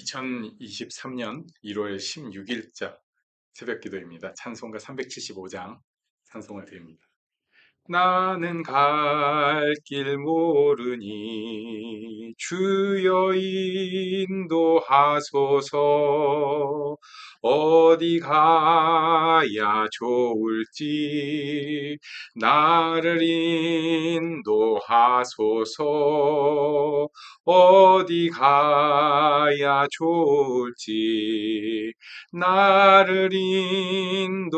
2023년 1월 16일자 새벽 기도입니다. 찬송가 375장 찬송을 드립니다. 나는 갈 길 모르니 주여 인도하소서. 어디 가야 좋을지 나를 인도하소서. 어디 가야 좋을지 나를 인도하소서.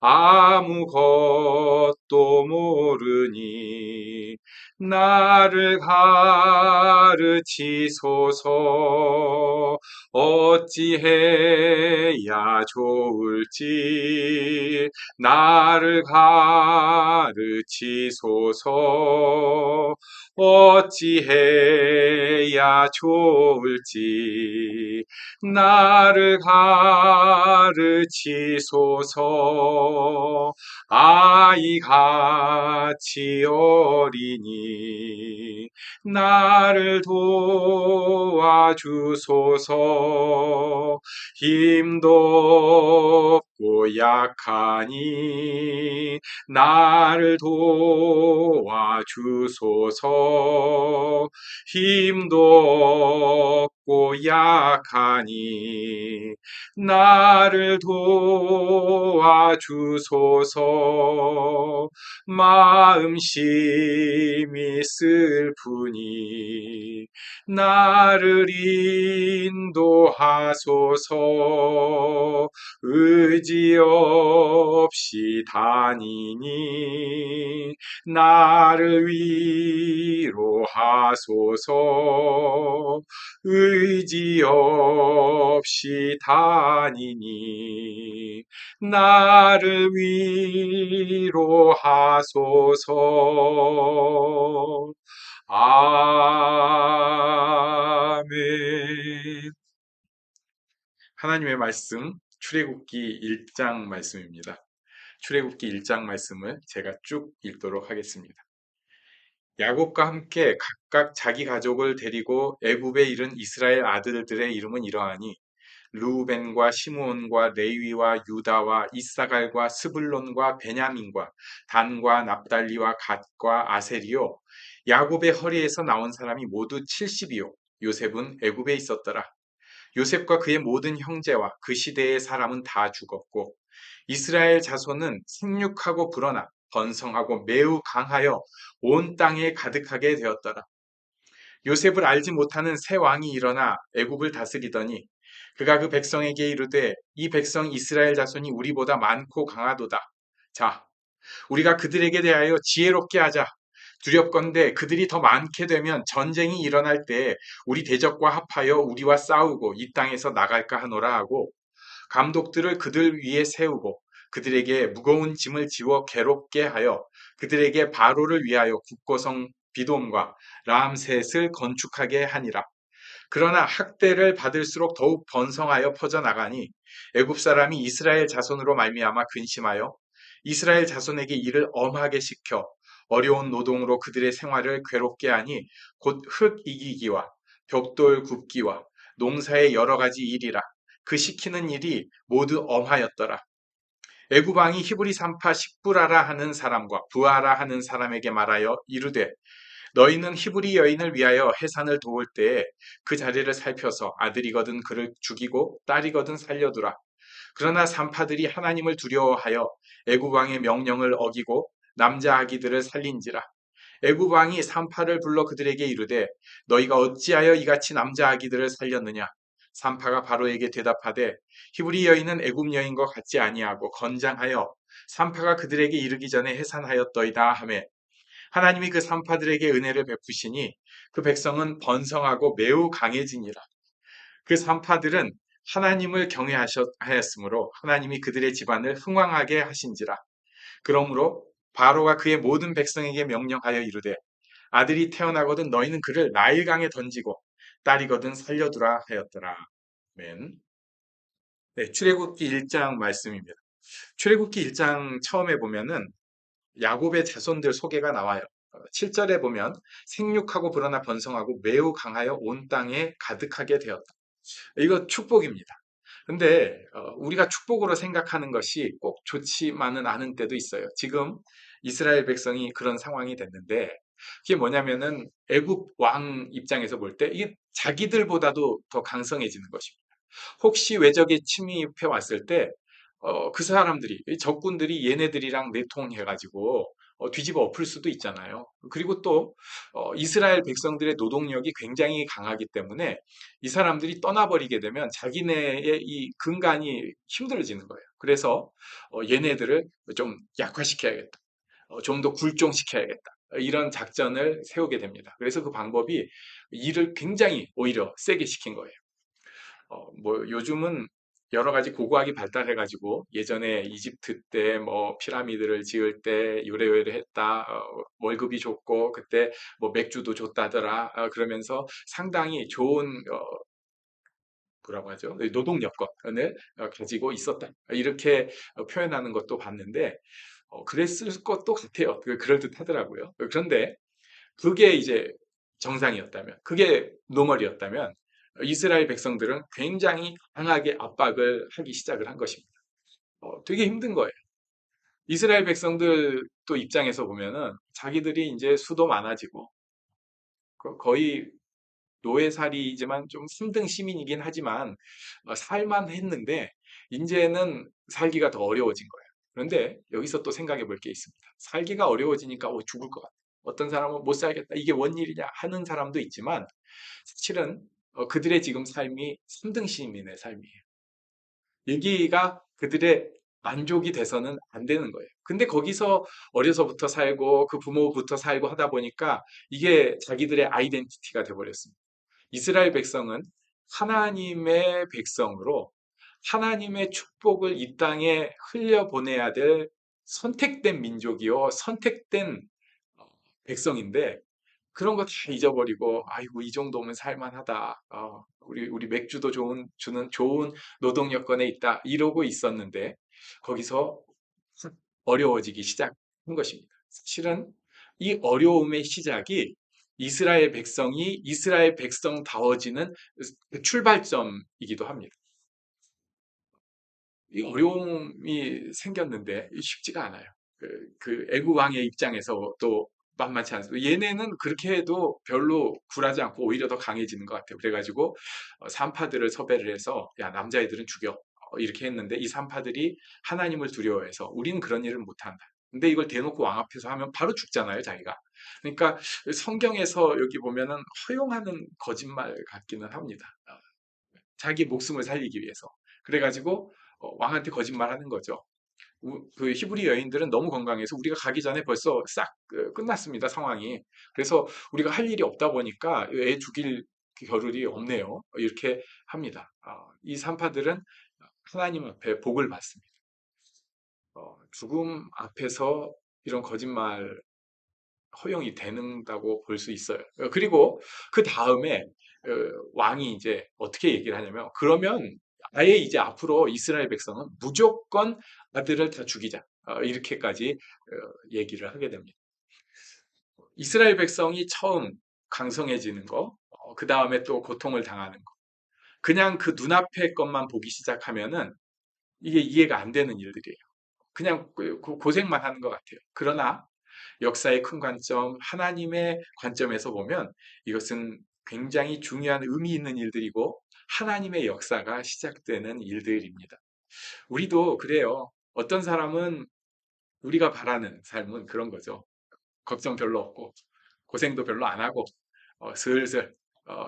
아무것도 모르니 나를 가르치소서. 어찌해야 좋을지 나를 가르치소서. 어찌해야 좋을지 나를 가르치소서. 아이같이 어리니 나를 도와주소서. 힘도 없고 약하니 나를 도와주소서. 힘도 없고 약하니 나를 도와주소서. 마음심이 슬프니 나를 인도하소서. 의지 없이 다니니 나를 위로하소서. 의지 없이 다니니 나를 위로하소서. 아멘. 하나님의 말씀 출애굽기 1장 말씀입니다. 출애굽기 1장 말씀을 제가 쭉 읽도록 하겠습니다. 야곱과 함께 각각 자기 가족을 데리고 애굽에 이른 이스라엘 아들들의 이름은 이러하니 르우벤과 시므온과 레위와 유다와 이사갈과 스불론과 베냐민과 단과 납달리와 갓과 아셀이요. 야곱의 허리에서 나온 사람이 모두 70이요. 요셉은 애굽에 있었더라. 요셉과 그의 모든 형제와 그 시대의 사람은 다 죽었고 이스라엘 자손은 생육하고 불어나 번성하고 매우 강하여 온 땅에 가득하게 되었더라. 요셉을 알지 못하는 새 왕이 일어나 애굽을 다스리더니 그가 그 백성에게 이르되 이 백성 이스라엘 자손이 우리보다 많고 강하도다. 자, 우리가 그들에게 대하여 지혜롭게 하자. 두렵건대 그들이 더 많게 되면 전쟁이 일어날 때 우리 대적과 합하여 우리와 싸우고 이 땅에서 나갈까 하노라 하고 감독들을 그들 위에 세우고 그들에게 무거운 짐을 지워 괴롭게 하여 그들에게 바로를 위하여 국고성 비돔과 람셋을 건축하게 하니라. 그러나 학대를 받을수록 더욱 번성하여 퍼져나가니 애굽 사람이 이스라엘 자손으로 말미암아 근심하여 이스라엘 자손에게 일을 엄하게 시켜 어려운 노동으로 그들의 생활을 괴롭게 하니 곧 흙 이기기와 벽돌 굽기와 농사의 여러 가지 일이라. 그 시키는 일이 모두 엄하였더라. 애굽 왕이 히브리 산파 식부라라 하는 사람과 부하라 하는 사람에게 말하여 이르되 너희는 히브리 여인을 위하여 해산을 도울 때에 그 자리를 살펴서 아들이거든 그를 죽이고 딸이거든 살려두라. 그러나 산파들이 하나님을 두려워하여 애굽 왕의 명령을 어기고 남자 아기들을 살린지라. 애굽 왕이 산파를 불러 그들에게 이르되 너희가 어찌하여 이같이 남자 아기들을 살렸느냐. 산파가 바로에게 대답하되 히브리 여인은 애굽 여인과 같지 아니하고 건장하여 산파가 그들에게 이르기 전에 해산하였더이다 하매 하나님이 그 산파들에게 은혜를 베푸시니 그 백성은 번성하고 매우 강해지니라. 그 산파들은 하나님을 경외하였으므로 하나님이 그들의 집안을 흥왕하게 하신지라. 그러므로 바로가 그의 모든 백성에게 명령하여 이르되 아들이 태어나거든 너희는 그를 나일강에 던지고 딸이거든 살려두라 하였더라. 아멘. 네, 출애굽기 1장 말씀입니다. 출애굽기 1장 처음에 보면은 야곱의 자손들 소개가 나와요. 7절에 보면 생육하고 불어나 번성하고 매우 강하여 온 땅에 가득하게 되었다. 이거 축복입니다. 근데 우리가 축복으로 생각하는 것이 꼭 좋지만은 않은 때도 있어요. 지금 이스라엘 백성이 그런 상황이 됐는데 그게 뭐냐면은 애굽 왕 입장에서 볼 때 이게 자기들보다도 더 강성해지는 것입니다. 혹시 외적의 침입해 왔을 때, 그 사람들이, 이 적군들이 얘네들이랑 내통해가지고, 뒤집어 엎을 수도 있잖아요. 그리고 또, 이스라엘 백성들의 노동력이 굉장히 강하기 때문에 이 사람들이 떠나버리게 되면 자기네의 이 근간이 힘들어지는 거예요. 그래서, 얘네들을 좀 약화시켜야겠다. 좀 더 굴종시켜야겠다. 이런 작전을 세우게 됩니다. 그래서 그 방법이 일을 굉장히 오히려 세게 시킨 거예요. 뭐 요즘은 여러 가지 고고학이 발달해가지고 예전에 이집트 때 뭐 피라미드를 지을 때 요래요래 했다, 월급이 좋고 그때 뭐 맥주도 줬다더라, 그러면서 상당히 좋은 뭐라고 하죠? 노동 여건을 가지고 있었다, 이렇게 표현하는 것도 봤는데 그랬을 것도 같아요. 그럴듯하더라고요. 그런데 그게 이제 정상이었다면, 그게 노멀이었다면, 이스라엘 백성들은 굉장히 강하게 압박을 하기 시작을 한 것입니다. 되게 힘든 거예요. 이스라엘 백성들 또 입장에서 보면은 자기들이 이제 수도 많아지고 거의 노예살이지만 좀 3등 시민이긴 하지만 살만 했는데 이제는 살기가 더 어려워진 거예요. 그런데 여기서 또 생각해 볼 게 있습니다. 살기가 어려워지니까 죽을 것 같아. 어떤 사람은 못 살겠다. 이게 뭔 일이냐 하는 사람도 있지만 사실은 그들의 지금 삶이 3등 시민의 삶이에요. 여기가 그들의 만족이 돼서는 안 되는 거예요. 근데 거기서 어려서부터 살고 그 부모부터 살고 하다 보니까 이게 자기들의 아이덴티티가 돼버렸습니다. 이스라엘 백성은 하나님의 백성으로 하나님의 축복을 이 땅에 흘려보내야 될 선택된 민족이요, 선택된 어, 백성인데 그런 거 다 잊어버리고 아이고 이 정도면 살만하다. 우리 맥주도 주는 좋은 노동 여건에 있다. 이러고 있었는데 거기서 어려워지기 시작한 것입니다. 실은 이 어려움의 시작이 이스라엘 백성이 이스라엘 백성다워지는 출발점이기도 합니다. 이 어려움이 생겼는데 쉽지가 않아요. 그 애국 왕의 입장에서 또 만만치 않습니다. 얘네는 그렇게 해도 별로 굴하지 않고 오히려 더 강해지는 것 같아요. 그래가지고 산파들을 섭외를 해서 야 남자애들은 죽여, 이렇게 했는데 이 산파들이 하나님을 두려워해서 우리는 그런 일을 못한다. 근데 이걸 대놓고 왕 앞에서 하면 바로 죽잖아요, 자기가. 그러니까 성경에서 여기 보면은 허용하는 거짓말 같기는 합니다. 자기 목숨을 살리기 위해서. 그래가지고 왕한테 거짓말하는 거죠. 그 히브리 여인들은 너무 건강해서 우리가 가기 전에 벌써 싹 끝났습니다, 상황이. 그래서 우리가 할 일이 없다 보니까 애 죽일 겨를이 없네요. 이렇게 합니다. 이 산파들은 하나님 앞에 복을 받습니다. 죽음 앞에서 이런 거짓말 허용이 되는다고 볼 수 있어요. 그리고 그 다음에 왕이 이제 어떻게 얘기를 하냐면 그러면 아예 이제 앞으로 이스라엘 백성은 무조건 아들을 다 죽이자. 이렇게까지 얘기를 하게 됩니다. 이스라엘 백성이 처음 강성해지는 거, 그 다음에 또 고통을 당하는 거. 그냥 그 눈앞의 것만 보기 시작하면은 이게 이해가 안 되는 일들이에요. 그냥 고생만 하는 것 같아요. 그러나 역사의 큰 관점, 하나님의 관점에서 보면 이것은 굉장히 중요한 의미 있는 일들이고 하나님의 역사가 시작되는 일들입니다. 우리도 그래요. 어떤 사람은 우리가 바라는 삶은 그런 거죠. 걱정 별로 없고 고생도 별로 안 하고 슬슬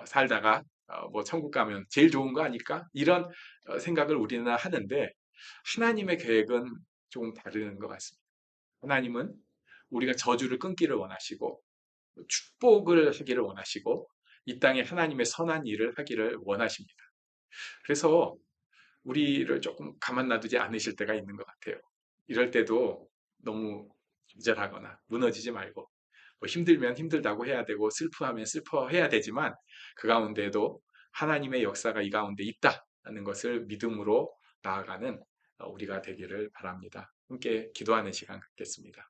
살다가 뭐 천국 가면 제일 좋은 거 아닐까? 이런 생각을 우리는 하는데 하나님의 계획은 조금 다른 것 같습니다. 하나님은 우리가 저주를 끊기를 원하시고 축복을 하기를 원하시고 이 땅에 하나님의 선한 일을 하기를 원하십니다. 그래서 우리를 조금 가만 놔두지 않으실 때가 있는 것 같아요. 이럴 때도 너무 기절하거나 무너지지 말고 뭐 힘들면 힘들다고 해야 되고 슬퍼하면 슬퍼해야 되지만 그 가운데도 하나님의 역사가 이 가운데 있다는 것을 믿음으로 나아가는 우리가 되기를 바랍니다. 함께 기도하는 시간 갖겠습니다.